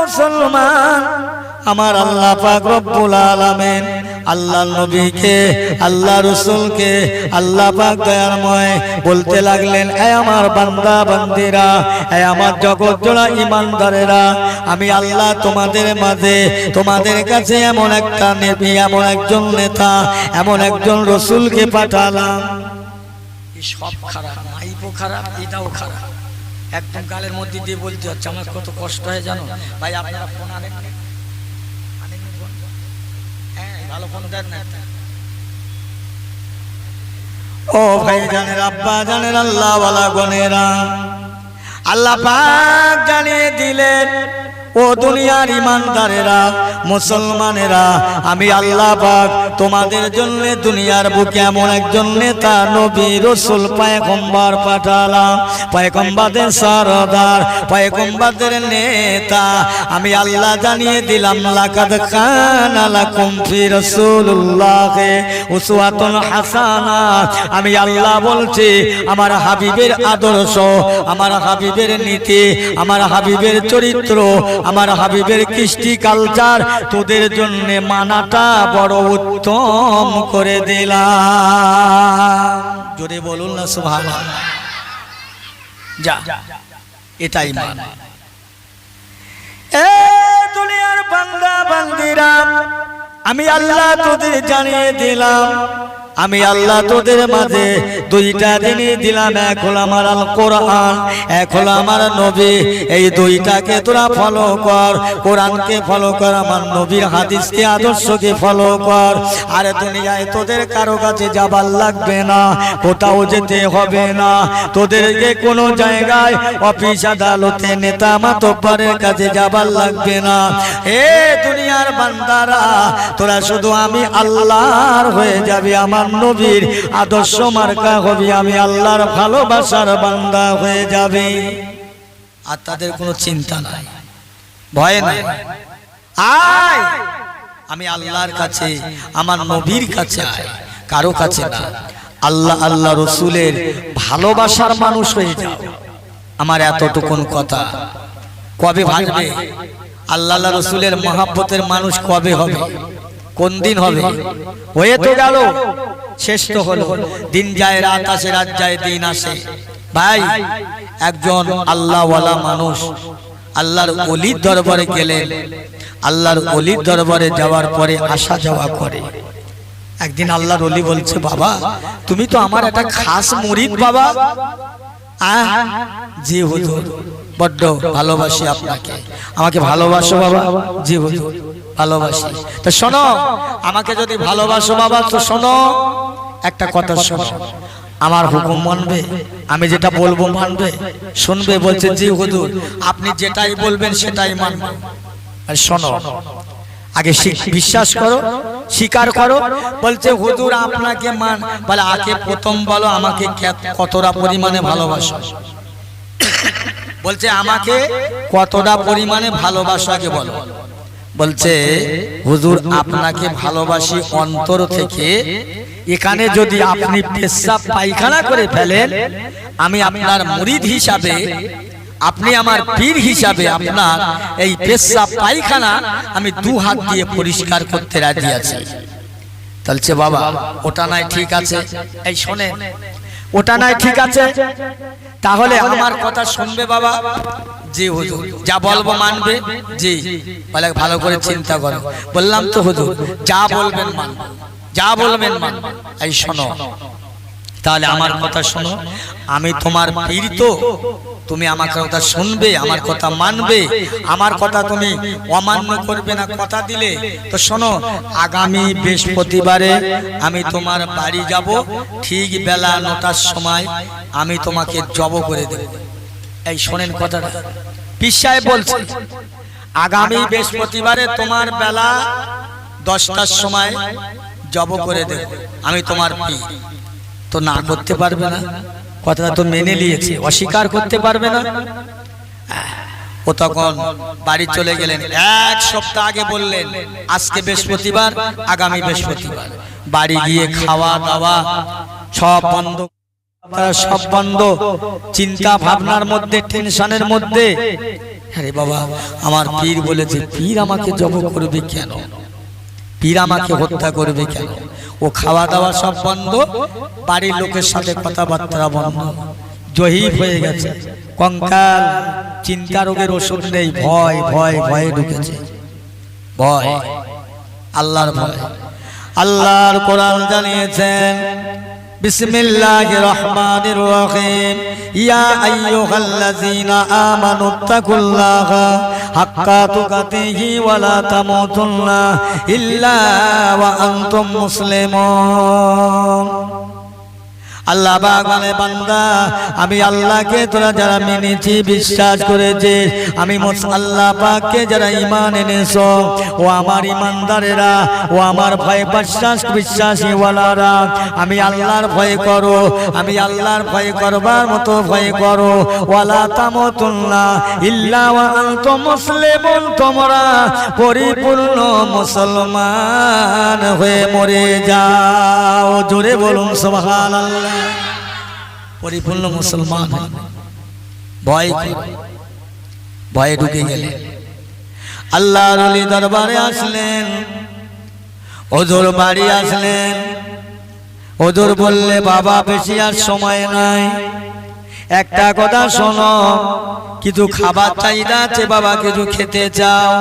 মুসলমান, আমার আল্লাহ পাক রব্বুল আলামিন আল্লাহ নবীকে, আল্লাহ রাসূলকে আল্লাহ পাক দয়াময় বলতে লাগলেন, এ আমার বান্দা বান্দিরা, এ আমার জগৎ জোড়া ঈমানদারেরা, আমি আল্লাহ তোমাদের মাঝে, তোমাদের কাছে এমন একটা নবী, এমন একজন নেতা, এমন একজন রাসূলকে পাঠালাম। এই সব খারাপ, মাইপও খারাপ, এটাও খারাপ, একদম গালের মধ্যে দিয়ে বলতে হচ্ছে। আমার কত কষ্ট হয় জানো ভাই। আপনারা ফোন আনেন, ভালো ফোন দেন না। ও ভাই জানেন, আব্বা জানেন, আল্লাহ ওয়ালা গনেরা, আল্লাহ পাক জানিয়ে দিলেন, ও দুনিয়ার ঈমানদারেরা, মুসলমানেরা, আমি আল্লাহ পাক তোমাদের জন্য দুনিয়ার বুকে এমন একজন নেতা, নবী, রাসূল, পয়গম্বর পাঠালাম। পয়গম্বরদের সরদার, পয়গম্বরদের নেতা আমি আল্লাহ জানিয়ে দিলাম, লাকাদ কানা লাকুম ফি রাসূলিল্লাহি উসওয়াতুন হাসানা। আমি আল্লাহ বলছি, আমার হাবিবের আদর্শ, আমার হাবিবের নীতি, আমার হাবিবের চরিত্র, আমার হাবিবের কৃষ্টি কালচার তোদের জন্য মানাটা বড় উত্তম করে দিলাম। জোরে বলুন না সুবহানাল্লাহ। যা, এটাই মান। এ দুনিয়ার বান্দা বান্দিরা, আমি আল্লাহ তোদের জানিয়ে দিলাম, আমি আল্লাহ তোদের মাঝে দুইটা জিনিস দিলাম, এক হলো আমার আল কোরআন, এক হলো আমার নবী। এই দুইটাকে তোরা ফলো কর, কোরআনকে ফলো কর, আমার নবীর হাদিসকে, আদর্শকে ফলো কর। আর দুনিয়ায় তোদের কারো কাছে যাবার লাগবে না, কোথাও যেতে হবে না, তোদেরকে কোনো জায়গায় অফিস আদালতে নেতা মাতব্বরের কাছে যাবার লাগবে না। হে দুনিয়ার বান্দারা, তোরা শুধু আমি আল্লাহর হয়ে যাবি, আমার নবীর আদর্শ মার্কা হবি, আমি আল্লাহর ভালোবাসার বান্দা হয়ে যাবে। আর তাদের কোনো চিন্তা নাই, ভয় নাই। আয় আমি আল্লাহর কাছে, আমার নবীর কাছে আয়, কারো কাছে না। আল্লাহ আল্লাহ রাসূলের ভালোবাসার মানুষ হয়ে যাও। আমার এতটুকুন কথা। কবে ভাঙবে? আল্লাহ আল্লাহ রাসূলের মহব্বতের মানুষ কবে হবে? কোন দিন হবে? হয়ে তো গেল, শেষ তো হলো। দিন যায়, রাত আসে, রাত যায়, দিন আসে। ভাই, একজন আল্লাহওয়ালা মানুষ আল্লাহর ওলির দরবারে গেলেন। আল্লাহর ওলির দরবারে যাওয়ার পরে আসা যাওয়া করে। একদিন আল্লাহর ওলি বলছে, বাবা তুমি তো আমার একটা খাস মুরিদ বাবা। জি হুজুর, বড্ড ভালোবাসি আপনাকে। আমাকে ভালোবাসো বাবা? জি হুজুর ভালোবাসি। তো শোনো, আমাকে যদি ভালোবাসো বাবা, তো শোনো একটা কথা শোনো, আমার হুকুম মানবে? আমি যেটা বলবো মানবে? শুনবে? বলছে জি হুজুর, আপনি যেটাই বলবেন সেটাই মানব। আর শোনো, আগে বিশ্বাস করো, স্বীকার করো। বলছে হুজুর আপনাকে মান, বলে আগে প্রথম বলো আমাকে কতটা পরিমাণে ভালোবাসো। বলছে আমাকে কতটা পরিমাণে ভালোবাসো আগে বলো। বলছে হুজুর আপনাকে ভালোবাসি অন্তর থেকে। এখানে যদি আপনি পেশাব পায়খানা করে ফেলেন, আমি আপনার মুরিদ হিসাবে, আপনি আমার পীর হিসাবে, আপনার এই পেশাব পায়খানা আমি 2 হাত দিয়ে পরিষ্কার করতে রাজি আছি। বলছে বাবা ওটা নাই ঠিক আছে। এই শোনেন, ওটা নাই ঠিক আছে, তাহলে আমার কথা শুনবে বাবা? জি হুজুর, যা বলবো মানবে? জি। বলে ভালো করে চিন্তা করো। বললাম তো হুজুর, যা বলবেন মানব, যা বলবেন মানব। এই শোনো, তাহলে আমার কথা শোনো, আমি তোমার পীর, তো তুমি আমার কথা শুনবে, আমার কথা মানবে, আমার কথা তুমি অমান্য করবে না, কথা দিলে। তো শোনো, আগামী বৃহস্পতিবারে আমি তোমার বাড়ি যাব, ঠিক বেলা 9টার সময় আমি তোমাকে জব করে দেব। এই শোনেন কথাটা, পীর সাহেব বলছে আগামী বৃহস্পতিবারে তোমার বেলা 10টার সময় জব করে দেব, আমি তোমার পীর। তো না করতে পারবে না, কথাটা তো মেনে নিয়েছে, অস্বীকার করতে পারবে না। ও তখন বাড়ি চলে গেলেন। 1 সপ্তাহ আগে বললেন আজকে বৃহস্পতিবার, আগামী বৃহস্পতিবার। বাড়ি গিয়ে খাওয়া দাওয়া সব বন্ধ, সব বন্ধ, চিন্তা ভাবনার মধ্যে, টেনশনের মধ্যে আরে বাবা, আমার পীর বলেছে, পীর আমাকে জব করবে কেন, পীর আমাকে হত্যা করবে কেন? ও খাওয়া দাওয়া সব বন্ধ, বাড়ির লোকের সাথে কথাবার্তা বন্ধ, জহির হয়ে গেছে, কঙ্কাল, চিন্তা রোগের ওষুধ নেই, ভয় ভয় ভয়ে ঢুকেছে, ভয়, আল্লাহর ভয়। আল্লাহর কোরআন জানিয়েছেন, বিসমিল্লাহির রহমানির রহিম, ইয়া আইয়ুহাল্লাযীনা আমানুত্তাকুল্লাহা হাক্কা তুকাতিহি ওয়া লা তামুতুন্না ইল্লা ওয়া আনতুম মুসলিমুন। আল্লাহ পাক বলে, বান্দা, আমি আল্লাহকে তোরা যারা মেনেছি, বিশ্বাস করেছে, আমি আল্লাহ পাককে যারা ঈমান এনেছো, ও আমার ঈমানদারেরা, ও আমার ভয় বিশ্বাসী ওয়ালারা, আমি আল্লাহর ভয় করো, আমি আল্লাহর ভয় করবার মতো ভয় করো। ওয়ালা তামুতুন্না ইল্লা ওয়া আনতুম মুসলিমুন, তোমরা পরিপূর্ণ মুসলমান হয়ে মরে যাও। জোরে বলুন সুবহানাল্লাহ। পরিপূর্ণ মুসলমান, ভয় ভয়ে ঢুকে গেলে আল্লাহর ওলি দরবারে আসলেন, হুজুর বাড়ি আসলেন। হুজুর বললে, বাবা বেশি আর সময় নাই, একটা কথা শোনো, কিছু খাবার চাহিদা আছে বাবা, কিছু খেতে চাও?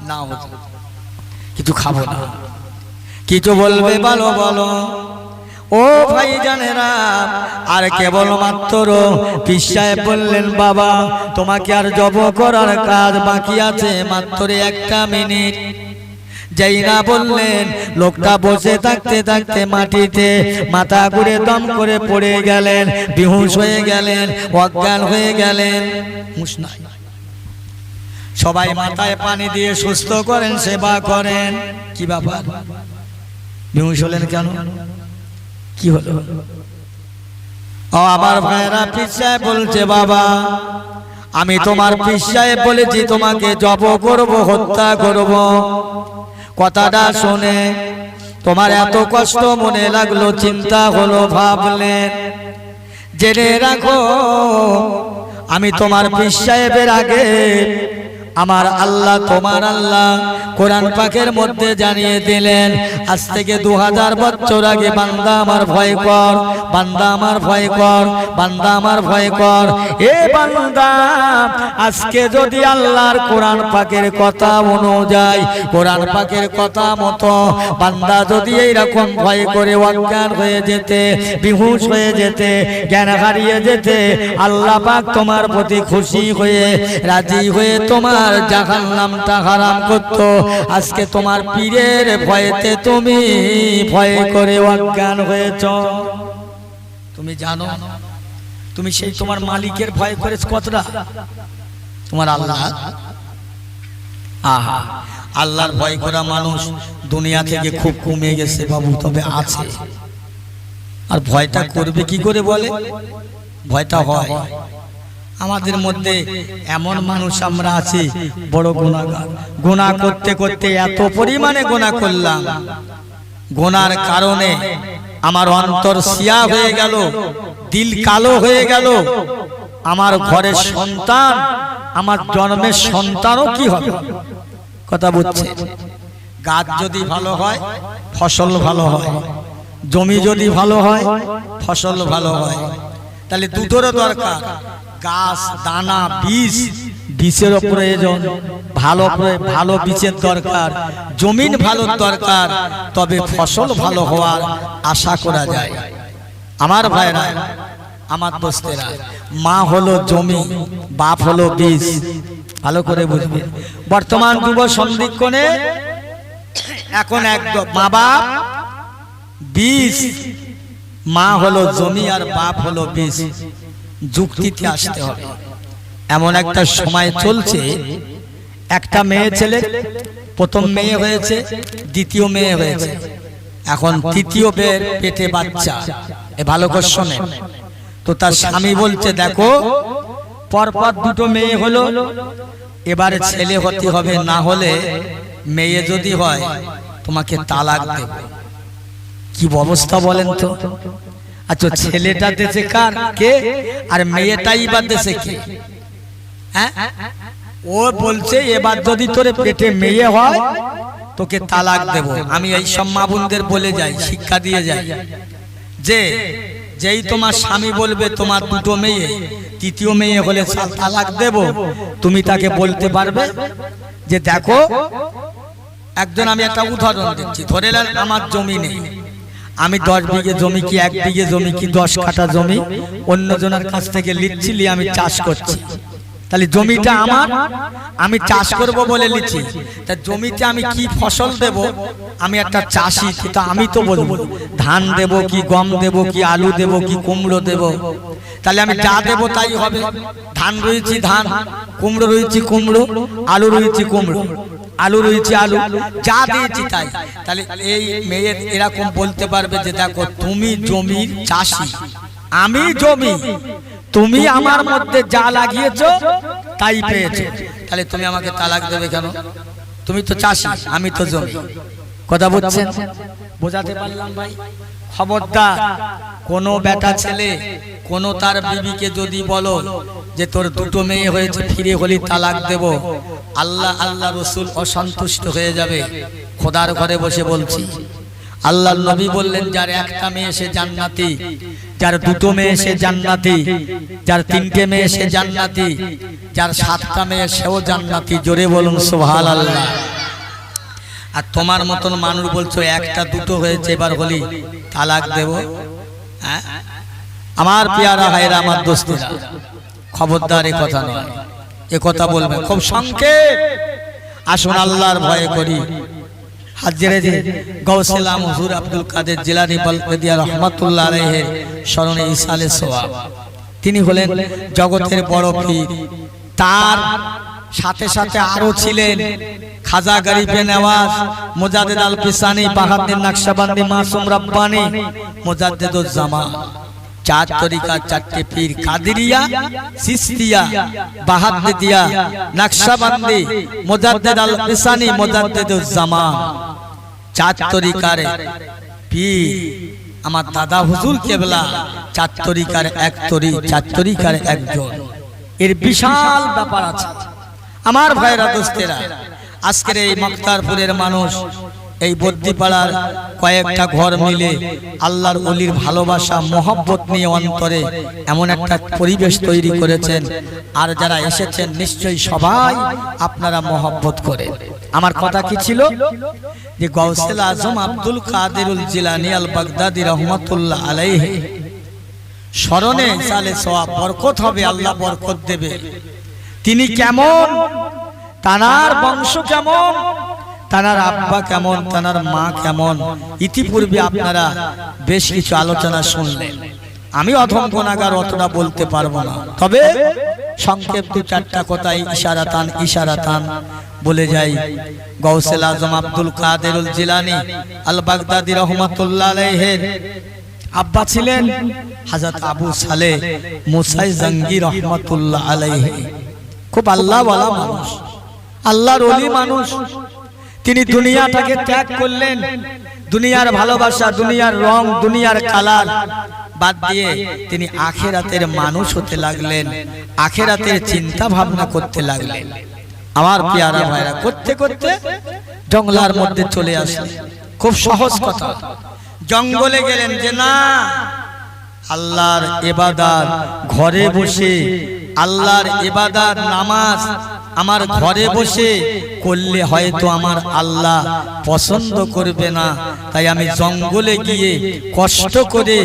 না হুজুর, কিছু খাবো না। কিছু বলবে ভালো বলো। ও ভাই জানেরা, আর কেবল মাত্র পীর সাহেব বললেন, বাবা তোমাকে আর জব করার কাজ বাকি আছে মাত্র একটা মিনিট। যেই না বললেন, লোকটা বসে থাকতে থাকতে মাটিতে মাথা ঘুরে দম করে পড়ে গেলেন, বেহুশ হয়ে গেলেন, অজ্ঞান হয়ে গেলেন। হুঁশ নাই। সবাই মাথায় পানি দিয়ে সুস্থ করেন, সেবা করেন। কি ব্যাপার, বেহুশ হলেন কেন, কি হলো? ও আমার ভাইরা, পীর সাহেব বলছে, বাবা আমি তোমার পীর সাহেব বলেছি তোমাকে জব করব, হত্যা করব। কথাটা শুনে তোমার এত কষ্ট মনে লাগলো, চিন্তা হলো, ভাবলেন, জেনে রাখো আমি তোমার পীর সাহেবের আগে আমার আল্লাহ, তোমার আল্লাহ কোরআন পাকের মধ্যে জানিয়ে দিলেন, আজ থেকে 2000 বছর আগে, বান্দা আমার ভয় কর, বান্দা আমার ভয় কর, বান্দা আমার ভয় কর। এ বান্দা, আজকে যদি আল্লাহর কোরআন পাকের কথা অনুযায়ী, কোরআন পাকের কথা মতো বান্দা যদি এইরকম ভয় করে অজ্ঞান হয়ে যেতে, বেহুশ হয়ে যেতে, জ্ঞান হারিয়ে যেতে, আল্লাহ পাক তোমার প্রতি খুশি হয়ে, রাজি হয়ে তোমার জাহান্নামটা হারাম করত। আজকে তোমার পীরের ভয়েতে তুমি ভয় করে অজ্ঞান হয়েছ। তুমি জানো, তুমি সেই তোমার মালিকের ভয় করেছ কতটা? তোমার আল্লাহ, আহা, আল্লাহর ভয় করা মানুষ দুনিয়া থেকে খুব কমে গেছে বাবু, তবে আছে। আর ভয়টা করবে কি করে বলে? ভয়টা হয় আমাদের মধ্যে। এমন মানুষ আমরা আছি বড় গুনাহগার, গুনাহ করতে করতে এত পরিমাণে গুনাহ করলাম, গুনার কারণে আমার অন্তর সিয়া হয়ে গেল, দিল কালো হয়ে গেল। আমার ঘরের সন্তান, আমার জন্মের সন্তানও কি হবে? কথা বুঝছে? গাছ যদি ভালো হয়, ফসল ভালো হয়, জমি যদি ভালো হয়, ফসল ভালো হয়। তাহলে দুটোরও দরকার, গাছ, দানা, বীজ, বীজেরও প্রয়োজন, ভালো বীজের দরকার, জমিন ভালো দরকার, তবে ফসল ভালো হওয়ার আশা করা যায়। আমার ভাইরা, আমার দোস্তেরা, মা হলো জমি, বাপ হলো বীজ। ভালো করে বুঝবে। বর্তমান যুব সন্ধিক্ষণে এখন একদম মা বাপ বীজ, মা হলো জমি আর বাপ হলো বীজ। যুক্তিতে আসতে হবে। এমন একটা সময় চলছে, একটা মেয়ে ছেলে, প্রথম মেয়ে হয়েছে, দ্বিতীয় মেয়ে হয়েছে, এখন তৃতীয় পেটে বাচ্চা। এ ভালো করে শোনেন তো। তার স্বামী বলছে, দেখো পরপর দুটো মেয়ে হলো, এবারে ছেলে হতে হবে, না হলে মেয়ে যদি হয় তোমাকে তালাক দেব। কি অবস্থা বলেন তো? আচ্ছা, ছেলেটা দেশে কার কে, আর মেয়েটাই বা দেশে কে? হ্যাঁ, ও বলছে এবার যদি তোরে পেটে মেয়ে হয় তোকে তালাক দেব। আমি এই সব মা বোনদের বলে যাই, শিক্ষা দিয়ে যাই, যে যেই তোমার স্বামী বলবে তোমার দুটো মেয়ে, তৃতীয় মেয়ে হলে তালাক দেব, তুমি তাকে বলতে পারবে যে দেখো, একজন, আমি একটা উদাহরণ দিচ্ছি, ধরে নেন আমার জমি নেই, আমি 10 বিঘে জমি কি 1 বিঘে জমি কি 10 কাঠা জমি অন্যজনের কাছ থেকে লিচ্ছি, আমি চাষ করছি, তাহলে জমিটা আমার, আমি চাষ করব বলে লিচ্ছি, তা জমিতে আমি কি ফসল দেব, আমি একটা চাষি, কিন্তু আমি তো বলবো ধান দেব কি গম দেব কি আলু দেব কি কুমড়ো দেব, তাহলে আমি যা দেব তাই হবে। ধান রয়েছি ধান, কুমড়ো রয়েছি কুমড়ো, আলু রয়েছি কুমড়ো, আলু রয়েছে আলু, যা দিয়েছি তাই। তাহলে এই মেয়ের এরকম বলতে পারবে যে দেখো তুমি জমির চাষি, আমি জমি, তুমি আমার মধ্যে যা লাগিয়েছো তাই পেয়েছো, তাহলে তুমি আমাকে তালাক দেবে কেন? তুমি তো চাষি, আমি তো জমি। কথা বলছেন? বোঝাতে পারলাম ভাই? খবরদার কোনো বেটা ছেলে কোনো তার বিবিকে যদি বলো যে তোর দুটো মেয়ে হয়েছে ফিরে হলি তালাক দেব, আল্লাহ আল্লাহ রসুল অসন্তুষ্ট হয়ে যাবে। খোদার ঘরে বসে বলছি, আল্লাহর নবী বললেন যার একটা মেয়ে সে জান্নাতি, যার দুটো মেয়ে সে জান্নাতি, যার 3টে মেয়ে সে জান্নাতি, যার 7টা মেয়ে সেও জান্নাতি। জোরে বলুন সুবহানাল্লাহ। আর তোমার মতন মানুষ বলছো একটা দুটো হয়েছে এবার হলি তালাক দেব। হ্যাঁ আমার পেয়ারা ভাইরা, আমার দোস্তেরা, খবরদার এ কথা নয়, এ কথা বলবে খুব সংক্ষেপ। আসুন আল্লাহর ভয় করি। হাজরে গৌসে আজম হুজুর আব্দুল কাদের জিলানী বলকাদিয়া রহমাতুল্লাহ আলাইহির স্মরণে ইসালে সওয়াব, তিনি হলেন জগতের বড় পীর। তার সাথে সাথে আরো ছিলেন খাজা গরিবে নওয়াজ, মুজাদ্দিদ আল পিসানি, বাহাউদ্দিন নকশবন্দি, মাসুম রব্বানি, মুজাদ্দিদুজ জামান। 4 তরিকা 4টে পীর, কাদেরিয়া, চিশতিয়া, বাহাউদ্দিয়া, নকশবন্দি, মুজাদ্দিদ আল পিসানি, মুজাদ্দিদুজ জামান। 4 তরিকার পীর আমার দাদা হুজুর কেবলা 4 তরিকার এক তরি, 4 তরিকার একজন। এর বিশাল ব্যাপার আছে আমার ভাইরা দোস্তেরা। আজকের এই মক্তারপুরের মানুষ এই বদ্দিপাড়ার কয়েকটা ঘর মিলে আল্লাহর ওলির ভালোবাসা মহব্বত নিয়ে অন্তরে এমন একটা পরিবেশ তৈরি করেছেন। আর যারা এসেছেন নিশ্চয়ই সবাই আপনারা মহব্বত করে। আমার কথা কি ছিল যে গৌসে আজম আব্দুল কাদেরুল জিলানী আল বাগদাদি রহমাতুল্লাহ আলাইহি স্মরণে ইসালে সওয়াব, বরকত হবে, আল্লাহ বরকত দেবে। তিনি কেমন, তানার বংশ কেমন, তানার আব্বা কেমন, তানার মা কেমন, ইতিপূর্বে আপনারা বেশ কিছু আলোচনা শুনলেন। আমি অধম গুনাহগার, অতটা বলতে পারবো না, তবে সংক্ষেপ 2-4টা কথাই ইশারাতান বলে যাই। গৌসে আজম আব্দুল কাদেরুল জিলানী আল বাগদাদি রহমাতুল্লাহ আলাইহির আব্বা ছিলেন হযরত আবু সালেহ মুসাই জঙ্গি রহমাতুল্লাহ আলাইহি। খুব আল্লাহওয়ালা মানুষ, আল্লাহর ওলি মানুষ। তিনি দুনিয়াটাকে ত্যাগ করলেন, দুনিয়ার ভালোবাসা, দুনিয়ার রং, দুনিয়ার কালার বাদ দিয়ে তিনি আখিরাতের মানুষ হতে লাগলেন, আখিরাতের চিন্তা ভাবনা করতে লাগলেন। আমার পেয়ারা ভাইরা, করতে করতে জঙ্গলার মধ্যে চলে আসলেন। খুব সহজ কথা, জঙ্গলে গেলেন যে না, আল্লাহর ইবাদত ঘরে বসে, আল্লাহর ইবাদত নামাজ আমার ঘরে বসে করলে হয়তো আমার আল্লাহ পছন্দ করবে না, তাই আমি জঙ্গলে গিয়ে কষ্ট করে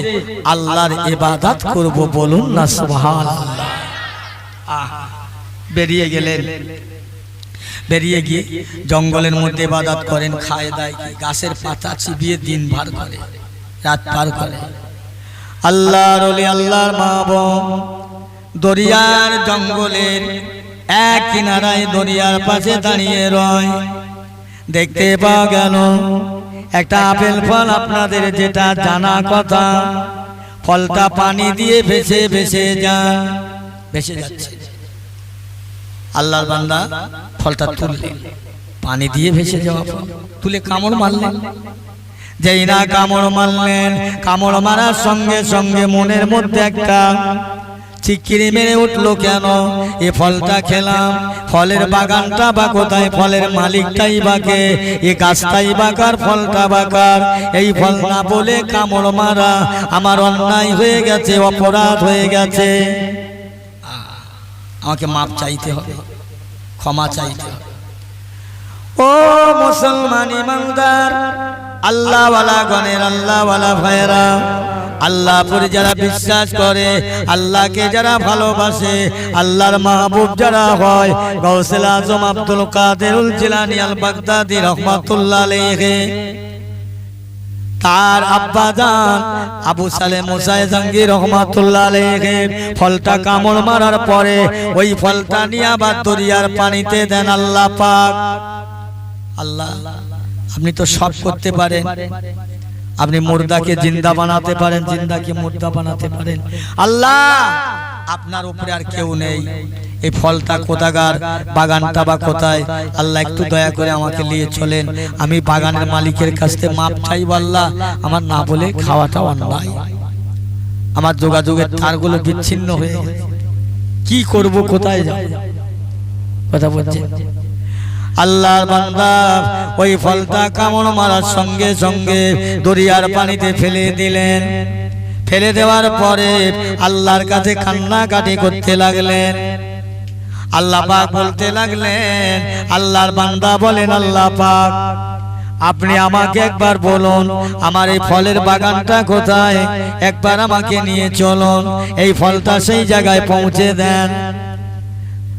আল্লাহর ইবাদত করব। বলুন না সুবহানাল্লাহ। বেরিয়ে গেলেন, বেরিয়ে গিয়ে জঙ্গলের মধ্যে ইবাদত করেন, খায় দায়, গাছের পাতা চিবিয়ে দিন পার করে, রাত পার করে। আল্লাহর ওলি, আল্লাহর মাহবুব দরিয়ার জঙ্গলের এক কিনারায় দরিয়ার পাশে দাঁড়িয়ে রয়। দেখতে পাওয়া গেল একটা আপেল ফল, আপনাদের যেটা জানা কথা, ফলটা পানি দিয়ে ভেসে ভেসে যাচ্ছে। আল্লাহর বান্দা ফলটা তুললেন, পানি দিয়ে ভেসে যাওয়া ফল তুলে কামড় মারলেন। যেই না কামড় মারলেন, কামড় মারার সঙ্গে সঙ্গে মনের মধ্যে একটা চিকিরি মেরে উঠলো কেন? এ ফলটা খেলাম, ফলের বাগানটা বা কোথায়, ফলের মালিকটাই বাকে, এ গাছটাই বাকার, ফলটা বাকার। এই ফল না বলে কামড় মারা আমার অন্যায় হয়ে গেছে, অপরাধ হয়ে গেছে। আমাকে মাপ চাইতে হবে, ক্ষমা চাইতে হবে। ও মুসলমান ইমানদার, আল্লাহওয়ালা গণের, আল্লাহওয়ালা ভাইরা, আল্লাহ পরে যারা বিশ্বাস করে, আল্লাহকে যারা ভালোবাসে, আল্লাহর মাহবুব যারা হয়, গাউসুল আজম আব্দুল কাদেরুল জিলানী আল বাগদাদী রাহমাতুল্লাহ আলাইহি, তার আব্বা জান আবু সালেহ মুসা জাহাঙ্গীর রহমাতুল্লাহ আলাইহি ফলটা কামড় মারার পরে ওই ফলটা নিয়ে আবার দরিয়ার পানিতে দেন আল্লাহ পাক। আল্লাহ, আপনি তো সব করতে পারেন, আপনি মুর্দাকে জিন্দা বানাতে পারেন, জিন্দাকে মুর্দা বানাতে পারেন। আল্লাহ, আপনার উপরে আর কেউ নেই। এই ফলটা কোথাকার, বাগানটা বা কোথায়? আল্লাহ একটু দয়া করে আমাকে নিয়ে চলেন, আমি বাগানের মালিকের কাছ থেকে মাপ চাইব। আল্লাহ, আমার না বলে খাওয়াটা অন্যায়, আমার যোগাযোগের তারগুলো বিচ্ছিন্ন হয়ে গেছে, কি করব, কোথায় যাব? কথা বলছে আল্লাহর বান্দা ওই ফলটা কামড় মারার সঙ্গে সঙ্গে দরিয়ার পানিতে ফেলে দিলেন। ফেলে দেওয়ার পরে আল্লাহর কাছে কান্নাকাটি করতে লাগলেন। আল্লাহ পাক বলতে লাগলেন, আল্লাহর বান্দা বলেন, আল্লাহ পাক আপনি আমাকে একবার বলুন আমার এই ফলের বাগানটা কোথায়, একবার আমাকে নিয়ে চলুন, এই ফলটা সেই জায়গায় পৌঁছে দেন।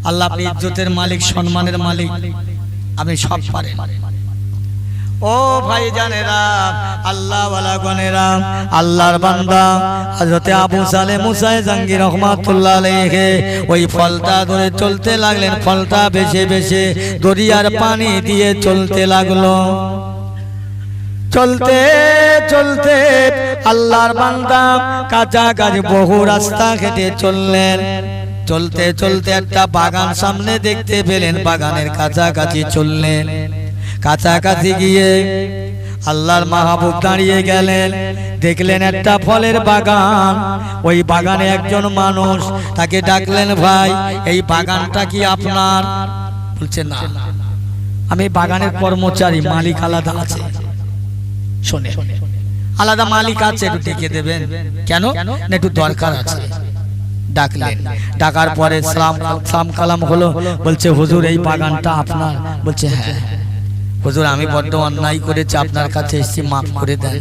আল্লাহ আপনি ইজ্জতের মালিক, সম্মানের মালিক, আপনি সব পারেন। ও ভাই জানেরা, আল্লাহ ওয়ালা গনেরা, আল্লাহর বান্দা হযরতে আবু সালেহ মুসা জাহাঙ্গীর রহমাতুল্লাহ আলাইহি ওই ফলটা ধরে চলতে লাগলেন। ফলটা বেশে বেশে দরিয়ার পানি দিয়ে চলতে লাগলো। চলতে চলতে আল্লাহর বান্দা কাছাকাছি বহু রাস্তা হেঁটে চললেন। চলতে চলতে একটা বাগান সামনে দেখতে পেলেন, বাগানের কাছাকাছি চললেন। কাছাকাছি গিয়ে আল্লাহর মাহবুব দাঁড়িয়ে গেলেন, দেখলেন একটা ফলের বাগান। ওই বাগানে একজন মানুষ, তাকে ডাকলেন, ভাই এই বাগানটা কি আপনার? বলছে না, আমি বাগানের কর্মচারী, মালিক আলাদা আছে। শোনে, আলাদা মালিক আছে, একটু ডেকে দেবেন। কেন? না একটু দরকার আছে। ডাকলেন, ডাকার পরে সালাম কালাম হলো। বলছে, হুজুর এই বাগানটা আপনার? বলছে, হ্যাঁ। হুজুর আমি বড্ড অন্যায় করেছি, আপনার কাছে এসেছি, মাফ করে দেন।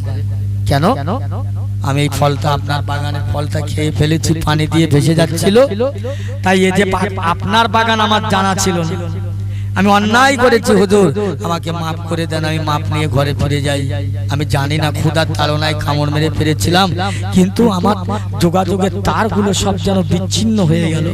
কেন? আমি এই ফলটা, আপনার বাগানের ফলটা খেয়ে ফেলেছি, পানি দিয়ে ভেসে যাচ্ছিল, তাই এই যে আপনার বাগান আমার জানা ছিল না, আমি অন্যায় করেছি হুজুর, আমাকে মাফ করে দেন, আমি মাপ নিয়ে ঘরে ফিরে যাই। আমি জানি না, ক্ষুধার তাড়নায় কামড় মেরে ফিরেছিলাম, কিন্তু আমার যোগাযোগের তারগুলো সব যেন বিচ্ছিন্ন হয়ে গেল।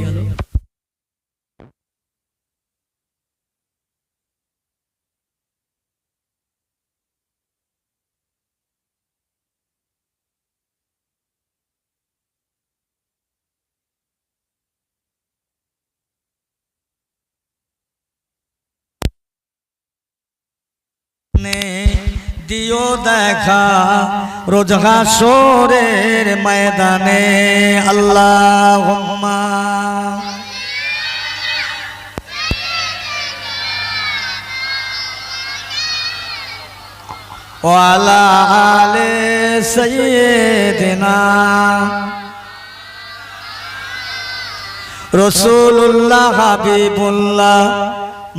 দিও দেখা রোজ হাসরের ময়দানে, আল্লাহুম্মা ওয়া আলা আলি সাইয়্যিদিনা রাসূলুল্লাহ হাবিবুল্লাহ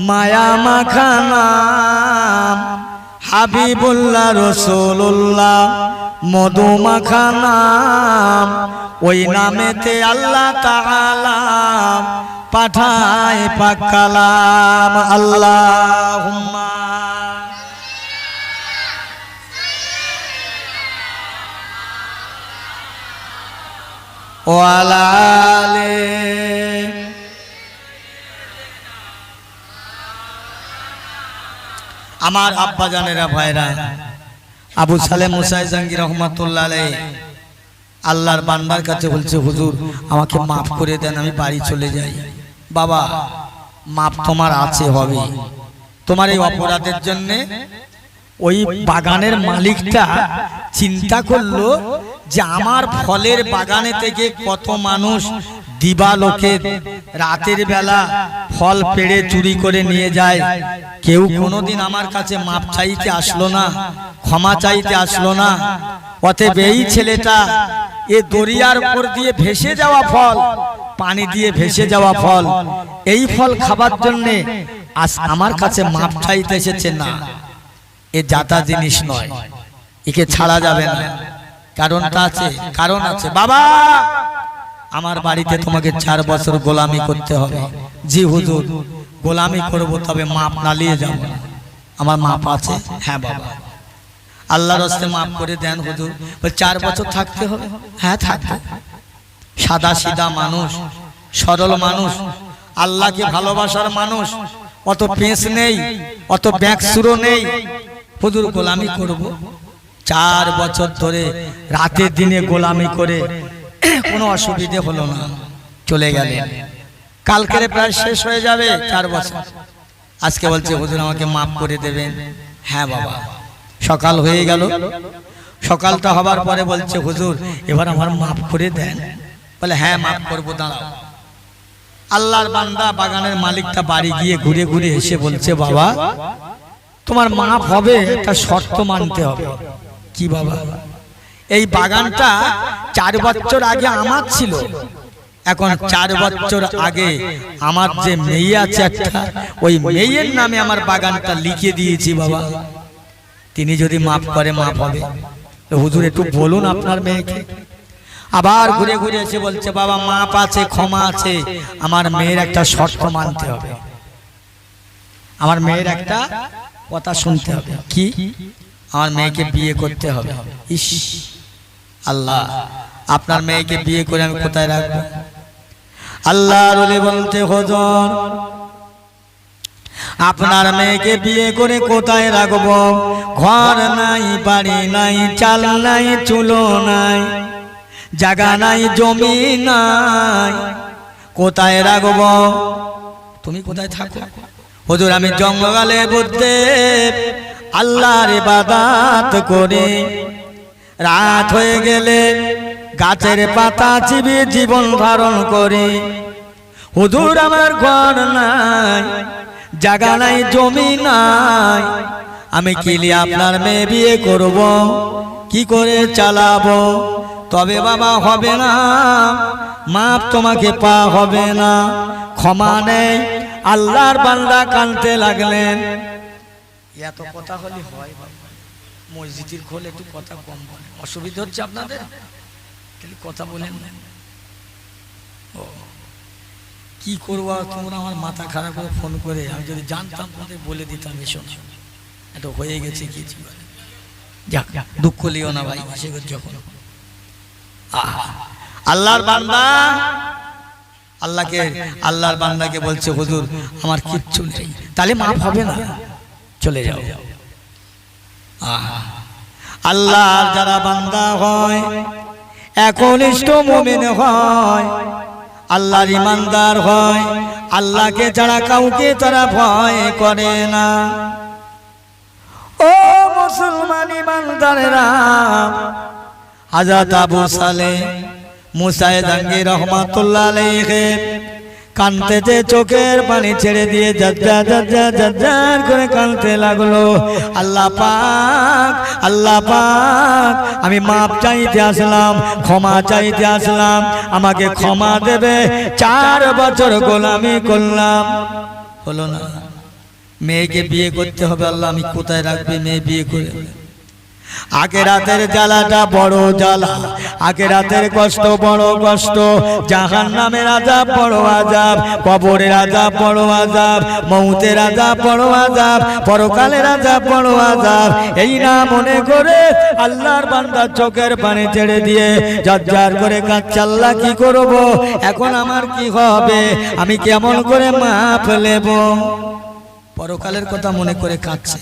মায়া মাখানা, হাবিবুল্লাহ রাসূলুল্লাহ মধু মাখানা, ওই নামেতে আল্লাহ তাআলা পাঠায় পাক কালাম। আল্লাহুম্মা ওয়া আলা আলি। আমার আব্বা জানেরা, ভাইরা, আবু সালেহ মুসা জাহাঙ্গীর রহমাতুল্লাহ আলাইহি আল্লাহর বান্দার কাছে বলছে, হুজুর আমাকে মাফ করে দেন, আমি বাড়ি চলে যাই। বাবা, মাপ তোমার আছে, হবে। তোমার এই অপরাধের জন্য ওই বাগানের মালিকটা চিন্তা করলো যে আমার ফলের বাগানে থেকে কত মানুষ দিবালোকে রাতের বেলা ফল পেড়ে চুরি করে নিয়ে যায়, কেউ কোনোদিন আমার কাছে মাপ চাইতে আসলো না, ক্ষমা চাইতে আসলো না। অতএব এই ছেলেটা এ দরিয়ার উপর দিয়ে ভেসে যাওয়া ফল, পানি দিয়ে ভেসে যাওয়া ফল, এই ফল খাবার জন্যে আজ আমার কাছে মাপ চাইতে এসেছে না, এ জাতা জিনিস নয়, একে ছাড়া যাবে না। কারণটা আছে, কারণ আছে। বাবা, আমার বাড়িতে তোমাকে 4 বছর গোলামি করতে হবে। জি হুজুর, গোলামি করব, তবে মাপ না নিয়ে যাব। আমার মাপ আছে। হ্যাঁ বাবা, আল্লাহর রাস্তে মাপ করে দেন হুজুর। 4 বছর থাকতে হবে। হ্যাঁ থাকবো। সাদা সিধা মানুষ, সরল মানুষ, আল্লাহকে ভালোবাসার মানুষ, অত পেঁচ নেই, অত ব্যাকসুরো নেই। হুজুর গোলামি করব। 4 বছর ধরে রাতে দিনে গোলামি করে কোনো অসুবিধে হলো না, চলে গেলেন। কালকের প্রায় শেষ হয়ে যাবে 4 বছর। আজকে বলছে হুজুর আমাকে মাফ করে দেবেন। হ্যাঁ বাবা। সকাল হয়ে গেল, সকালটা হবার পরে বলছে হুজুর এবার আমার মাফ করে দেন। বলে হ্যাঁ মাফ করবো, দাঁড়াও। আল্লাহর বান্দা বাগানের মালিকটা বাড়ি গিয়ে ঘুরে ঘুরে এসে বলছে বাবা তোমার মাফ হবে, একটা শর্ত মানতে হবে। কি বাবা? এই বাগানটা 4 বছর আগে আমার ছিল, এখন 4 বছর আগে আমার যে মেয়ে আছে একটা, ওই মেয়ের নামে আমার বাগানটা লিখে দিয়েছি বাবা, তিনি যদি মাফ করে মাফ হবে। হুজুর একটু বলুন আপনার মেয়েকে। আবার ঘুরে ঘুরে এসে বলছে বাবা মাপ আছে, ক্ষমা আছে, আমার মেয়ের একটা শর্ত মানতে হবে, আমার মেয়ের একটা কথা শুনতে হবে। কি? আমার মেয়েকে বিয়ে করতে হবে। ইস আল্লাহ, আপনার মেয়েকে বিয়ে করে আমি কোথায় রাখবো? আল্লাহর ওলি বলতে হুজুর আপনার মেয়েকে বিয়ে করে কোথায় রাখবো? ঘর নাই, বাড়ি নাই, চাল নাই, চুলো নাই, জায়গা নাই, জমি নাই, কোথায় রাখবো? তুমি কোথায় থাকো? হুজুর আমি জঙ্গলের মধ্যে আল্লাহর ইবাদত করি, রাত হয়ে গেলে গাছের পাতা চিবিয়ে জীবন ধারণ করি। হুজুর আমার ঘর নাই, জায়গা নাই, জমি নাই, আমি কিলি আপনার মেয়ে বিয়ে করব, কি করে চালাবো? তবে বাবা হবে না, মাপ তোমাকে পা হবে না, ক্ষমা নেই। আল্লাহর বান্দা কাঁদতে লাগলেন। এত কথা হলে হয়? মসজিদের খোল একটু কথা কম বলে, অসুবিধা হচ্ছে আপনাদের? কথা বলেন না। ও কি করবো, তোমরা আমার মাথা খারাপ করে ফোন করে, আমি যদি জানতাম তোমাদের বলে দিতাম এসো না, এটা হয়ে গেছে কিছু। যাক দুঃখ লিও না ভাই, যখন আল্লাহর বান্দা আল্লাহর বান্দাকে বলছে হুজুর আমার কিচ্ছু নেই, তাহলে মাফ হবে না, চলে যাও। আল্লাহর যারা বান্দা হয়, একনিষ্ঠ মুমিন হয়, আল্লাহর ইমানদার হয়, আল্লাহকে ছাড়া কাউকে তারা ভয় করে না। ও মুসলমান ইমানদারেরা, হযরত আবু সালেহ মুসা জাঙ্গি রাহমাতুল্লাহ আলাইহি কাঁদতে চোখের পানি ছেড়ে দিয়ে জাজ্জার করে কাঁদতে লাগলো। আল্লাহ পাক, আল্লাহ পাক, আমি মাপ চাইতে আসলাম, ক্ষমা চাইতে আসলাম, আমাকে ক্ষমা দেবে। 4 বছর গোলামি করলাম, হলো না। মেয়েকে বিয়ে করতে হবে, আল্লাহ আমি কোথায় রাখবে মেয়ে বিয়ে করে? আখিরাতের জ্বালাটা বড় জ্বালা, আখিরাতের কষ্ট বড় কষ্ট, জাহান্নামের আযাব বড় আযাব, কবরের আযাব বড় আযাব, মউতের আযাব বড় আযাব, পরকালের আযাব বড় আযাব। এই না মনে করে আল্লাহর বান্দা চোখের পানি ছেড়ে দিয়ে জাজ্জার করে কাঁদছে, আল্লাহ কি করব এখন, আমার কি হবে, আমি কেমন করে মাপ নেব? পরকালের কথা মনে করে কাঁদছে,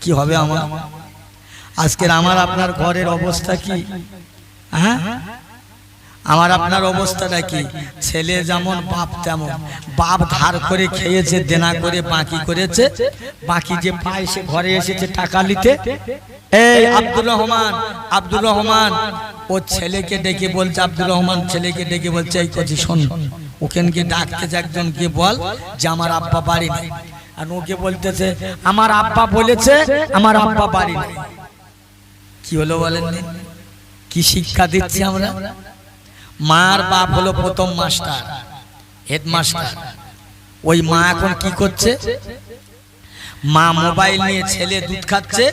কি হবে আমার? আজকের আমার আপনার ঘরের অবস্থা কি? হ্যাঁ, আমার আপনার অবস্থাটা কি? ছেলে যেমন বাপ তেমন। বাপ ধার করে খেয়েছে, দেনা করে বাকি করেছে, বাকি যে পায় সে ঘরে এসেছে টাকা নিতে, এই আব্দুর রহমান ও ছেলেকে ডেকে বলছে, আব্দুর রহমান ছেলেকে ডেকে বলছে, এই কথা শোন, ওখানকে ডাকতেছে একজনকে, বল যে আমার আব্বা বাড়ি নেই। আর ওকে বলতেছে আমার আব্বা বলেছে আমার আব্বা বাড়ি নেই। কি হলো বলেন? কি শিক্ষা দিচ্ছি আমরা? মার বাপ হলো প্রথম মাস্টার, হেডমাস্টার। ওই মা এখন কি করছে? মা মোবাইল নিয়ে, ছেলে দুধ খাচ্ছে,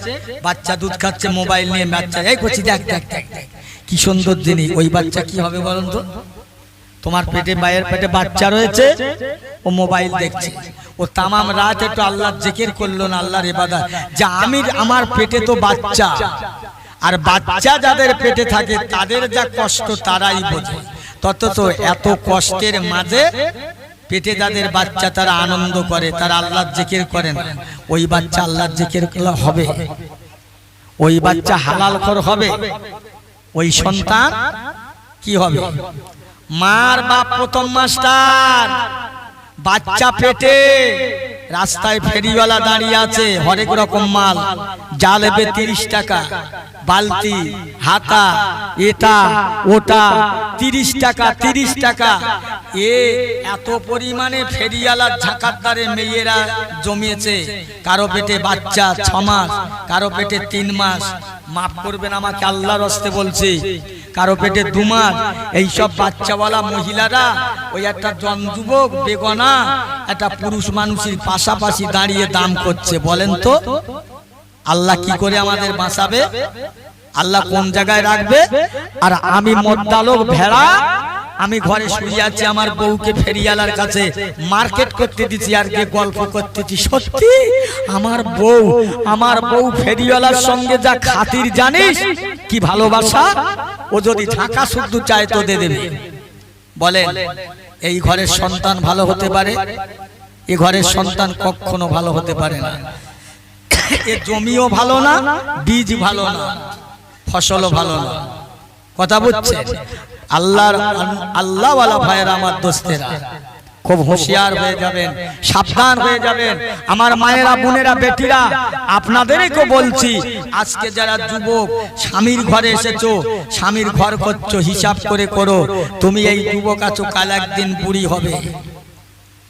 বাচ্চা দুধ খাচ্ছে, মোবাইল নিয়ে বাচ্চা এই করছি, দেখ দেখ দেখ কি সুন্দর জিনিস। ওই বাচ্চা কি হবে বলুন তো? তোমার পেটে, মায়ের পেটে বাচ্চা রয়েছে, ও মোবাইল দেখছে, ও তামাম রাত একটু আল্লাহর জিকির করলো না, আল্লাহর ইবাদত, যে আমার পেটে তো বাচ্চা, আর বাচ্চা যাদের পেটে থাকে তাদের যা কষ্ট তারাই বোঝে। তত এত কষ্টের মাঝে পেটে যাদের বাচ্চা তারা আনন্দ করে, তারা আল্লাহর জিকির করেন, ওই বাচ্চা আল্লাহর জিকির হবে, ওই বাচ্চা হালাল খোর হবে, ওই সন্তান কি হবে? মার বাপ প্রথম মাস্টার, বাচ্চা পেটে, রাস্তায় ফেরিওয়ালা দাঁড়িয়ে আছে, হরেক রকম মাল, জালেবে 30 টাকা, বালতি, হাতা, এটা ওটা, 30 টাকা 30 টাকা। এত পরিমাণে ফেরিওয়ালার ঝাঁকারদারে মেয়েরা জমিয়েছে। কারো পেটে বাচ্চা 6 মাস, কারো পেটে 3 মাস, মাফ করবেন আমাকে আল্লাহর হস্তে বলছি, কারো পেটে 2 মাস। এইসব বাচ্চাওয়ালা মহিলারা ওই একটা জন যুবক বেগনা একটা পুরুষ মানুষের পাশাপাশি দাঁড়িয়ে দাম করছে। বলেন তো আল্লাহ কি করে আমাদের বাঁচাবে? আল্লাহ কোন জায়গায় রাখবে? আর আমি মদ্দালোক ভেড়া, আমি ঘরে শুয়ে আছি, আমার বউকে ফেরিওয়ালার কাছে মার্কেট করতে দিচ্ছি, আর কে গল্প করতেছি। সত্যি আমার বউ ফেরিওয়ালার সঙ্গে যা খাতির, জানিস কি ভালোবাসা। ও যদি ঢাকা শুদ্ধ চায় তো দিয়ে দেবে। বলেন এই ঘরের সন্তান ভালো হতে পারে? এ ঘরের সন্তান কখনো ভালো হতে পারে না। এ জমিও ভালো না, বীজ ভালো না, ফসলও ভালো না। কথা বুঝছে? আল্লাহওয়ালা ভাইয়েরা, আমার দোস্তেরা, খুব হুঁশিয়ার হয়ে যাবেন, সাবধান হয়ে যাবেন। আমার মায়েরা, বোনেরা, বেটিরা, আপনাদেরকে বলছি, আজকে যারা যুবক স্বামীর ঘরে এসেছো, স্বামীর ঘর করছো, হিসাব করে করো। তুমি এই যুবক আছো, কাল একদিন বুড়ি হবে।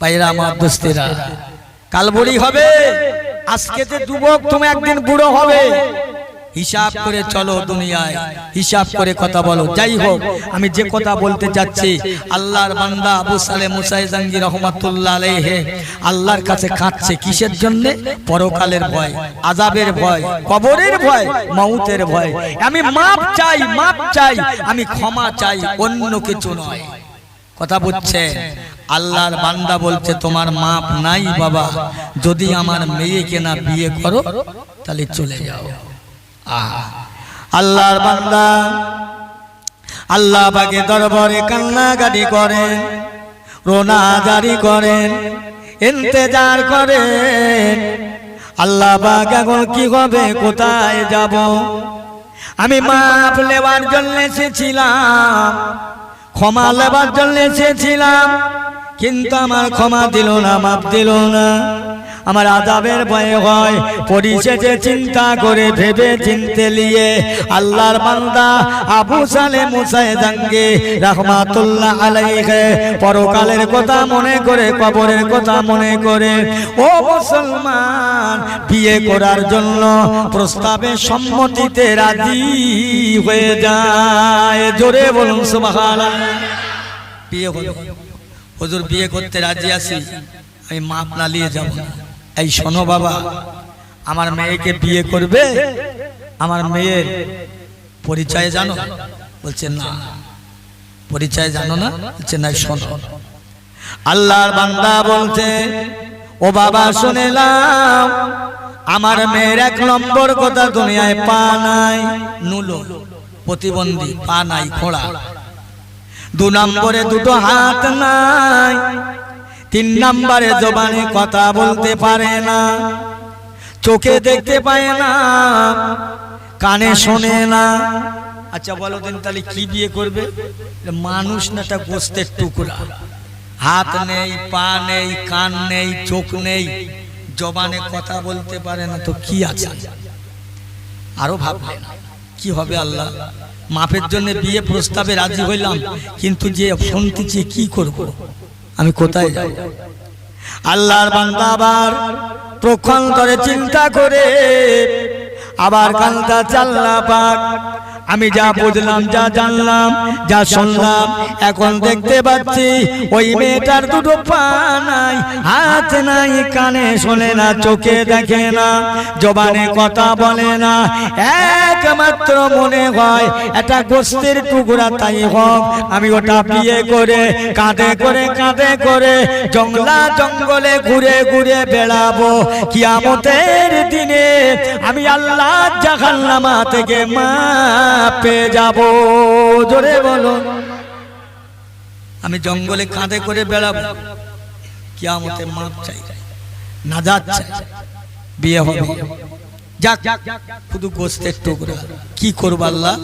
ভাইয়েরা, আমার দোস্তেরা, কাল বুড়ি হবে। আজকে যে যুবক, তুমি একদিন বুড়ো হবে। হিসাব করে চলো দুনিয়ায়, হিসাব করে কথা বলো। যাই হোক, আমি যে কথা বলতে যাচ্ছি, আল্লাহর বান্দা আবু সালেহ মুসাই জাঙ্গি রহমাতুল্লাহ আলাইহি আল্লাহর কাছে কাঁদছে। কিসের জন্য? পরকালের ভয়, আযাবের ভয়, কবরের ভয়, মউতের ভয়। আমি মাপ চাই, মাপ চাই, আমি ক্ষমা চাই, অন্য কিছু নয়। কথা বুঝছে? আল্লাহর বান্দা বলছে, তোমার মাপ নাই বাবা, যদি আমার মেয়েকে না বিয়ে করো তাহলে চলে যাও। আল্লাহর বান্দা আল্লাহ পাকে দরবারে কান্নাকাটি করেন, রোনা জারি করেন, ইন্তজার করেন। আল্লাহ পাক এখন কি হবে, কোথায় যাব? আমি মাপ নেবার জন্য এসেছিলাম, ক্ষমা নেবার জন্য এসেছিলাম, কিন্তু আমার ক্ষমা দিল না, মাপ দিল না। আমার আযাবের ভয় হয়। পরিশেষে চিন্তা করে, ভেবে চিনতে নিয়ে আল্লাহর বান্দা আবু সালেহ মুসাই জাঙ্গি রাহমাতুল্লাহ আলাইহি পরকালের কথা মনে করে, কবরের কথা মনে করে, ও মুসলমান, বিয়ে করার জন্য প্রস্তাবে সম্মতিতে রাজি হয়ে যায়। জোরে বলুন সুবহানাল্লাহ। বিয়ে হলো, হুজুর বিয়ে করতে রাজি আছি, আমি মাপ না নিয়ে যাব। এই শোনো বাবা, আমার মেয়েকে বিয়ে করবে, আমার মেয়ের পরিচয় জানো? বলছে না। পরিচয় জানো না? বলছে না। শোনো, আল্লাহর বান্দা বলছে, ও বাবা শুনে নাও, আমার মেয়ের 1 নম্বর কথা, দুনিয়ায় পা নাই, নুলো, প্রতিবন্ধী, পা নাই, খোড়া। 2 নম্বরে 2টো হাত নাই। 3 নম্বরে জবানে কথা বলতে পারে না, চোখে দেখতে পায় না, কানে শোনে না। আচ্ছা বলো দিন, তাহলে কি বিয়ে করবে? মানুষ না, একটা গোস্তের টুকরা। হাত নেই, পা নেই, কান নেই, চোখ নেই, জবানে কথা বলতে পারে না, তো কি আছে? আরো ভাবলেন কি হবে আল্লাহ, মাপের জন্য বিয়ে প্রস্তাবে রাজি হইলাম, কিন্তু যে শুনতেছি কি করব, আমি কোথায় যাব? আল্লাহর বান্দা আবার প্রক্ষণ ধরে চিন্তা করে আবার কান্দা চাল্লা পাক, আমি যা বুঝলাম, যা জানলাম, যা শুনলাম, এখন দেখতে পাচ্ছি ওই মেয়েটার দুটো পা নাই, হাত নাই, কানে শোনে না, চোখে দেখে না, জবানে কথা বলে না, একমাত্র মনে হয় একটা গোস্তের টুকরা। তাই হোক, আমি ওটা বিয়ে করে কাঁধে করে জঙ্গলা জঙ্গলে ঘুরে ঘুরে বেড়াবো, কিয়ামতের দিনে আমি আল্লাহ জাহান্নামা থেকে পেয়ে যাব। জোরে বলো, আমি জঙ্গলে কাঁধে করে বেড়াবো, কিয়ামতে মাপ চাই, নাজাত চাই, বিয়ে হবে। যাক, শুধু গোস্তের টুকরা, কি করবো আল্লাহ?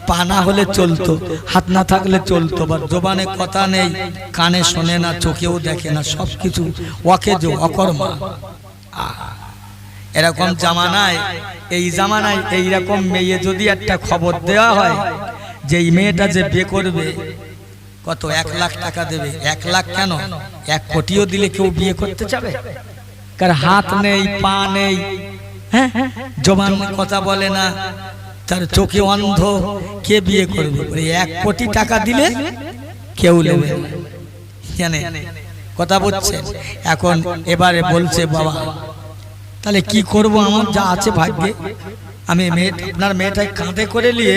পা না হলে চলতো, হাত না থাকলে চলতো, বা জবানে কথা নেই, কানে শোনে না, চোখেও দেখে না, সবকিছু অকেজ, অকর্মা। এরকম জামানায়, এই জামানায় এইরকম মেয়ে যদি একটা খবর দেওয়া হয় যে এই মেয়েটা যে বিয়ে করবে, কত 1 লাখ টাকা দেবে। 1 লাখ কেন, 1 কোটিও দিলে কেউ বিয়ে করতে চাবে? কার হাত নেই, পা নেই, হ্যাঁ, জবান কথা বলে না, তার চোখে অন্ধ, কে বিয়ে করবে? 1 কোটি টাকা দিলে কেউ নেবে না। জানে কথা বলছে। এখন এবারে বলছে, বাবা তাহলে কি করব, আমার যা আছে ভাগ্যে, আমি আপনার মেয়েটাকে কাঁধে করে নিয়ে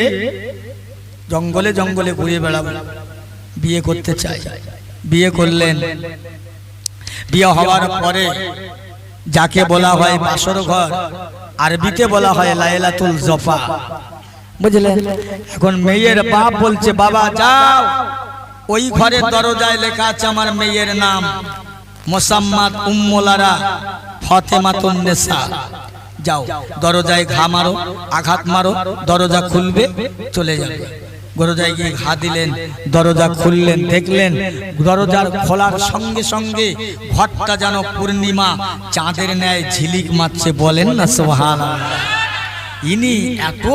জঙ্গলে জঙ্গলে ঘুরে বেড়াবো, বিয়ে করতে চাই। বিয়ে করলেন। বিয়ে হওয়ার পরে যাকে বলা হয় বাসর ঘর, আরবিতে বলা হয় লাইলাতুল জফা, বুঝলেন? এখন মেয়ের বাপ বলছে, বাবা যাও, ওই ঘরের দরজায় লেখা আছে আমার মেয়ের নাম মোসাম্মাদ উম্মুলারা ফাতেমাতুন নেসা, যাও দরজায় ঘা মারো, আঘাত মারো, দরজা খুলবে, চলে যাবে। দরজায় গিয়ে ঘা দিলেন, দরজা খুললেন, দেখলেন দরজার খোলার সঙ্গে সঙ্গে ঘরটা যেন পূর্ণিমা চাঁদের ন্যায় ঝিলিক মারছে। বলেন না সুবহানাল্লাহ। ইনি এত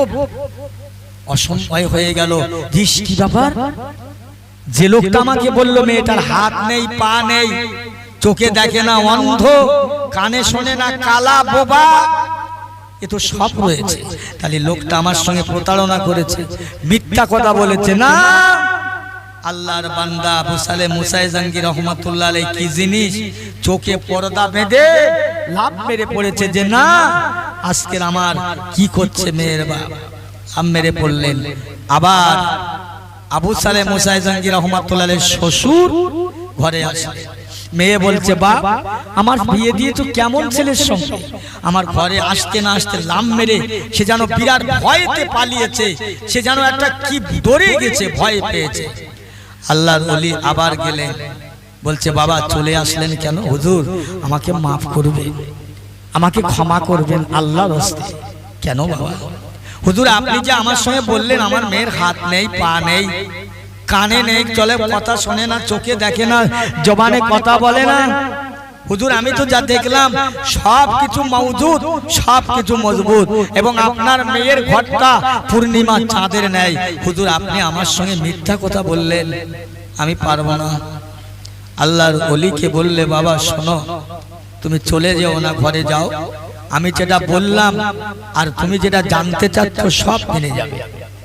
অসম্ভব হয়ে গেল, কি ব্যাপার? যে লোকটা আমাকে বললো মেয়েটার হাত নেই, পা নেই, চোখে দেখে না, অন্ধ, কানে শোনে না, কালা, বোবা, এ তো সব রয়েছে, তাহলে লোকটা আমার সঙ্গে প্রতারণা করেছে, মিথ্যা কথা বলেছে। না, আল্লাহর বান্দা আবু সালেহ মুসা জাহাঙ্গীর রহমাতুল্লাহ আলাইহি কি জিনিস, চোখে পর্দা বেঁধে লাভ মেরে পড়েছে যে না, আজকের আমার কি করছে মেয়ের বাপ, লাভ মেরে পড়লেন। আবার আবু সালেহ মুসা জাহাঙ্গীর রহমাতুল্লাহ আলাইহির শ্বশুর ঘরে আসলেন। মেয়ে বলছে, বাপ আমার বিয়ে দিয়ে তো কেমন ছেলের সঙ্গে, আমার ঘরে আসতে না আসতে লাম মেরে সে যেন বিরাট ভয়তে পালিয়েছে, সে যেন একটা কি ডরে গেছে, ভয় পেয়েছে। আল্লাহর ওলি আবার গেলেন, বলছে, বাবা চলে আসলেন কেন? হুজুর আমাকে মাফ করবেন, আমাকে ক্ষমা করবেন আল্লাহর হস্তে। কেন বাবা? হুজুর আপনি যে আমার সঙ্গে বললেন আমার মেয়ের হাত নেই, পা নেই, কানে নেই, চলে কথা শোনে না, চোখে দেখে না, জবানে কথা বলে না, হুজুর আমি তো যা দেখলাম সব কিছু মওজুদ, সব কিছু মজবুত, এবং আপনার মেয়ের ঘরটা পূর্ণিমা চাঁদের ন্যায়। হুজুর আপনি আমার সঙ্গে মিথ্যা কথা বললেন, আমি পারবো না। আল্লাহর ওলিকে বললে, বাবা শোনো, তুমি চলে যেও না, ঘরে যাও, আমি যেটা বললাম আর তুমি যেটা জানতে চাচ্ছ সব জেনে যাবে,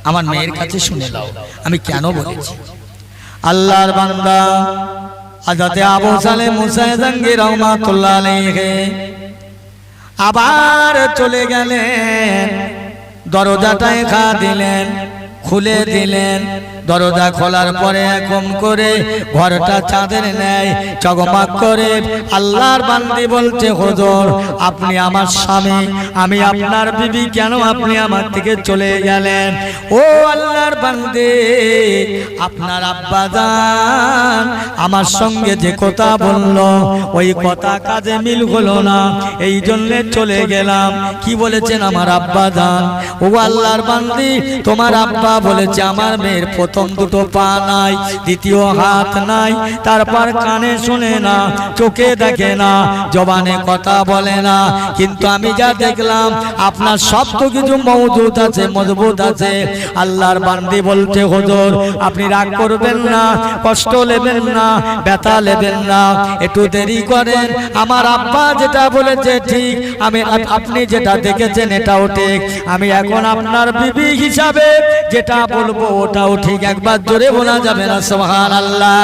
আমার মেয়ের কাছে শুনে নাও আমি কেন বলেছি। আল্লাহর বান্দা হযরত আবু সালেহ মুসা জাহাঙ্গীর রহমাতুল্লাহ আলাইহি আবার চলে গেলেন, দরজাটায় ঘা দিলেন, খুলে দিলেন। দরজা খোলার পরে একম করে ঘরটা চাঁদের ন্যায় চকমক করে। আল্লাহর বান্দি বলছে, হুজুর আপনি আমার স্বামী, আমি আপনার বিবি, কেন আপনি আমার থেকে চলে গেলেন? ও আল্লাহর বান্দি, আপনার আব্বা জান আমার সঙ্গে যে কথা বললো ওই কথা কাজে মিল হলো না, এই জন্য চলে গেলাম। কি বলেছেন আমার আব্বা জান? ও আল্লাহর বান্দি, তোমার আব্বা বলেছে আমার মেয়ের প্রথম প্রথম দুটো পা নাই, দ্বিতীয় হাত নাই, তারপর কানে শুনে না, চোখে দেখে না, জবানে কথা বলে না, কিন্তু আমি যা দেখলাম আপনার সব তো কিছু মজুদ আছে, মজবুত আছে। আল্লাহর বান্দি বলছে হুজুর আপনি রাগ করবেন না, কষ্ট নেবেন না, ব্যথা নেবেন না, একটু দেরি করেন। আমার আব্বা যেটা বলেছে ঠিক, আমি আপনি যেটা দেখেছেন এটাও ঠিক, আমি এখন আপনার বিবি হিসাবে যেটা বলবো ওটাও ঠিক। একবার জোরে বলা যাবে না সুবহানাল্লাহ?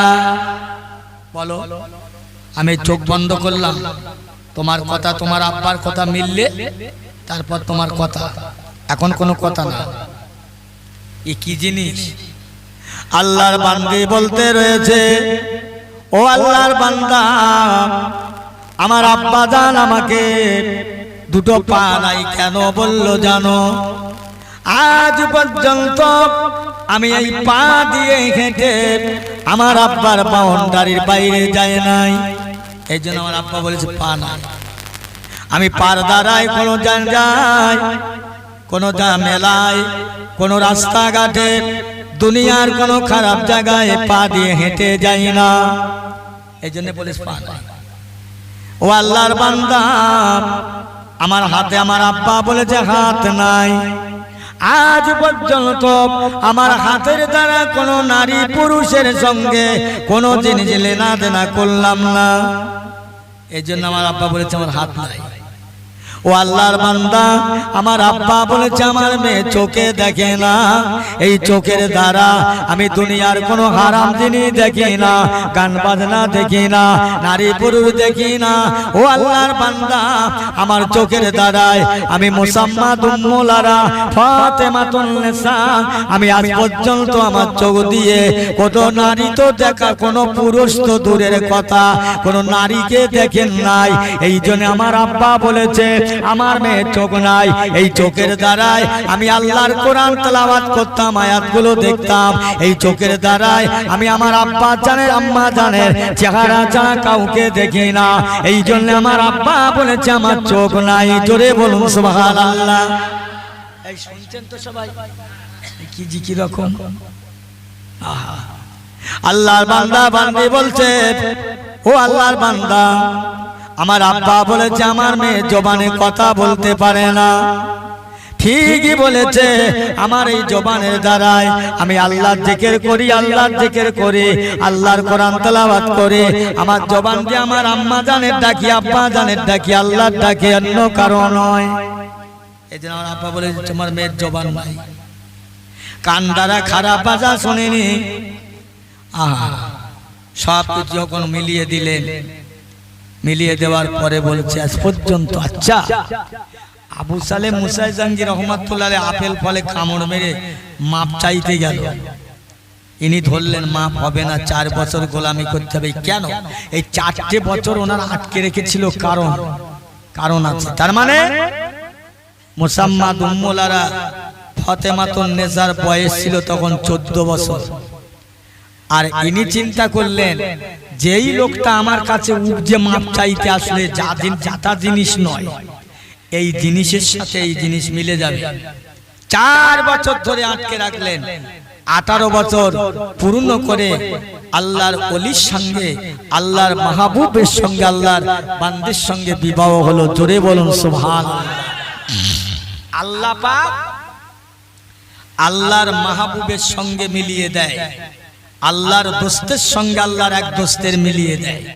বলো। আমি চোখ বন্ধ করলাম, তোমার কথা তোমার আব্বার কথা মিললে তারপর তোমার কথা, এখন কোনো কথা না। এ কি জিনিস? আল্লাহর বান্দি বলতে রয়েছে, ও আল্লাহর বান্দা, আমার আব্বা জান আমাকে দুটো পা নাই কেন বললো জানো? আজ পর্যন্ত আমি এই পা দিয়ে হেঁটে আমার আব্বার বাউন্ডারির বাইরে যায় নাই, এই জন্য আমার আব্বা বলেছে পা নাই। আমি পার দ্বারায় কোনো জায়গায়, কোনো মেলায়, কোনো রাস্তাঘাটে, দুনিয়ার কোনো খারাপ জায়গায় পা দিয়ে হেঁটে যাই না, এই জন্য বলিস পা নাই। ও আল্লাহর বান্দা, আমার হাতে আমার আব্বা বলেছে হাত নাই, আজ পর্যন্ত আমার হাতের দ্বারা কোনো নারী পুরুষের সঙ্গে কোনো জিনিস লেনা দেনা করলাম না, এই জন্য আমার আব্বা বলেছে আমার হাত নাই। ও আল্লাহর বান্দা, আমার আব্বা বলেছে আমার মেয়ে চোখে দেখে না, এই চোখের দ্বারা আমি দুনিয়ার কোনো হারাম জিনিস দেখি না, গান বাজনা দেখি না, নারী পুরুষ দেখি না। ও আল্লাহর বান্দা, আমার চোখের দ্বারায় আমি মুসাম্মাদ উম্মুল আরা ফাতেমাতুন নিসা, আমি আজ পর্যন্ত আমার চোখ দিয়ে কত নারী তো দেখা, কোনো পুরুষ তো দূরের কথা, কোনো নারীকে দেখেন নাই, এই জন্য আমার আব্বা বলেছে আমার মেয়ের চোখ নাই। এই চোখের দ্বারায় আমি আল্লাহর কোরআন তেলাওয়াত করতাম, আয়াতগুলো দেখতাম, এই চোখের দ্বারায় আমি আমার আব্বা জানের আম্মা জানের চেহারা ছাড়া কাউকে দেখি না, এই জন্য আমার আব্বা বলেছে আমার চোখ নাই। জোরে বলুন সুবহানাল্লাহ। এই শুনছেন তো সবাই? কি জি কি রকম? আহা, আল্লাহর বান্দা বান্দি বলছে, ও আল্লাহর বান্দা, আমার আব্বা বলেছে আমার মেয়ে জবানে কথা বলতে পারে না, ঠিকই বলেছে, আমার এই জবানের দ্বারাই আমি আল্লাহর জিকির করি, আল্লাহর জিকির করি, আল্লাহর কোরআন তেলাওয়াত করি, আমার জবান দিয়ে আমার আম্মা জানের ডাকি, আব্বা জানের ডাকি, আল্লাহর ডাকি, অন্য কারো নয়। এই জন্য আমার আব্বা বলেছে তোমার মেয়ের জবান নাই, কান দ্বারা খারাপ ভাষা শোনেনি। আহা, সব কিছু যখন মিলিয়ে দিলেন, মিলিয়ে দেওয়ার পরে বলছে আজ পর্যন্ত, আচ্ছা আবু সালেম মুসা জাহাঙ্গীর রহমাতুল্লাহ আলাইহি আপেল ফলে কামড় মেরে মাপ চাইতে গেল, ইনি ধরলেন মাপ হবে না, 4 বছর গোলামি করতে হবে। কেন? এই 4টে বছর ওনারা আটকে রেখেছিল, কারণ আছে। তার মানে মুসাম্মাদ উম্মুল আরা ফাতেমাতুন নেসার বয়স ছিল তখন 14 বছর। আর ইনি চিন্তা করলেন যেই লোকটা আমার কাছে উপজে মাপ চাইতে আসলে যাতা জিনিস নয়, এই জিনিসের সাথে এই জিনিস মিলে যাবে। 4 বছর ধরে আটকে রাখলেন, 18 বছর পূর্ণ করে আল্লাহর ওলির সঙ্গে, আল্লাহর মাহবুবের সঙ্গে, আল্লাহর বান্দির সঙ্গে বিবাহ হলো। জোরে বলুন সুবহানাল্লাহ। আল্লাহ পাক আল্লাহর মাহবুবের সঙ্গে মিলিয়ে দেয়, আল্লাহর দোস্তের সঙ্গে আল্লাহর এক দোস্তের মিলিয়ে দেয়।